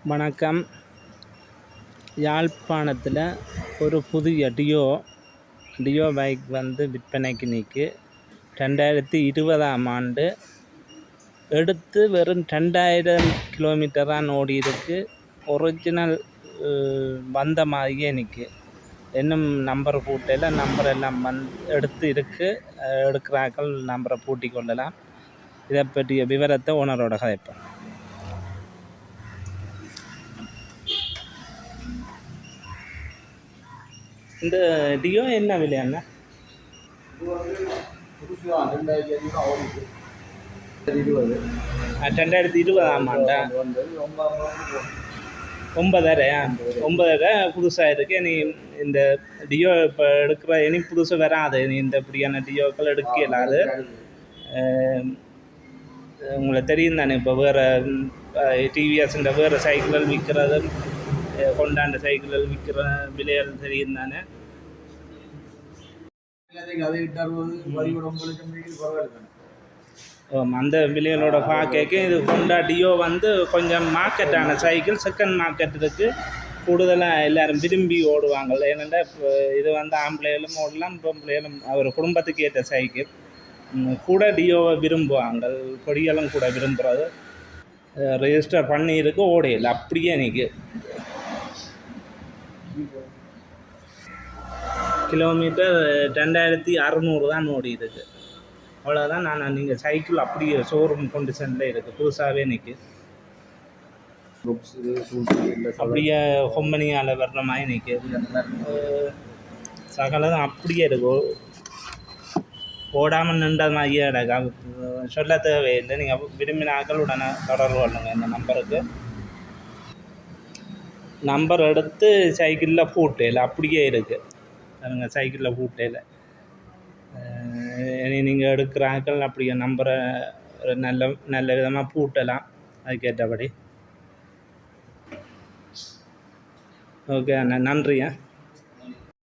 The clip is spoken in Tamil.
வணக்கம். யாழ்ப்பாணத்தில் ஒரு புதிய டியோ பைக் விற்பனைக்கு நிற்கு. 2020ஆம் ஆண்டு எடுத்து வெறும் 2000 கிலோமீட்டர் தான் ஓடி இருக்கு. ஒரிஜினல் வந்த மாதிரியே நிற்கு. இன்னும் நம்பர் பூட்டையில் நம்பர் எல்லாம் எடுத்து இருக்குது. எடுக்கிறார்கள் நம்பரை பூட்டி கொள்ளலாம். இதை பற்றிய விவரத்தை ஓனரோட கதைப்பேன். இந்த டியோ என்ன விலையாண்ணா? 2020ஆம் ஆண்டா? 9,500 புதுசாக இருக்குது. நீ இந்த டியோ இப்போ எடுக்கிற இனி புதுசு வராது. நீ இந்த இப்படியான டியோக்கள் எடுக்க இயலாது. உங்களுக்கு தெரியும் தானே, இப்போ வேறு டிவிஎஸ்ன்ற வேறு சைக்கிள்கள் விற்கிறது, கொண்டாண்ட சைக்கிள்கள் விற்கிற விலைகள் தெரியும் தானே. அந்த விலைகளோட பார்க்க இது ஹோண்டா டியோ கொஞ்சம் மார்க்கெட்டான சைக்கிள். செகண்ட் மார்க்கெட் இருக்குது. கூடுதலாக எல்லோரும் விரும்பி ஓடுவாங்க. ஏனென்றால் இப்போ இது ஆம்பளைகளும் ஓடலாம், பொம்பளைகளும் ஒரு குடும்பத்துக்கு ஏற்ற சைக்கிள். கூட டியோவை விரும்புவாங்க. பொடிகளும் கூட விரும்புகிறது. ரெஜிஸ்டர் பண்ணியிருக்கு, ஓடையில் அப்படியே நிற்கு. கிலோமீட்டர் 2600 தான் ஓடி இருக்குது. அவ்வளோதான். நீங்கள் சைக்கிள் அப்படியே ஷோரூம் கண்டிஷனில் இருக்குது. புதுசாகவே நிற்கு. அப்படியே கொம்பனியால் வர்ற மாதிரி நிற்கு. சகலம் அப்படியே இருக்கும். ஓடாமல் நின்ற மாதிரியே கிடக்கு. சொல்ல தேவையில்லை. நீங்கள் விரும்பினாக்கள் உடனே தொடர்பு கொள்ளுங்கள் இந்த நம்பருக்கு. நம்பர் எடுத்து சைக்கிளில் பூட்டையில் அப்படியே இருக்குது. அதுங்க சைக்கிளில் பூட்டையில் இனி நீங்கள் எடுக்கிறாக்கள் அப்படியே நம்பரை நல்ல விதமாக பூட்டலாம். அதுக்கேற்றபடி. ஓகே அண்ணா, நன்றியா.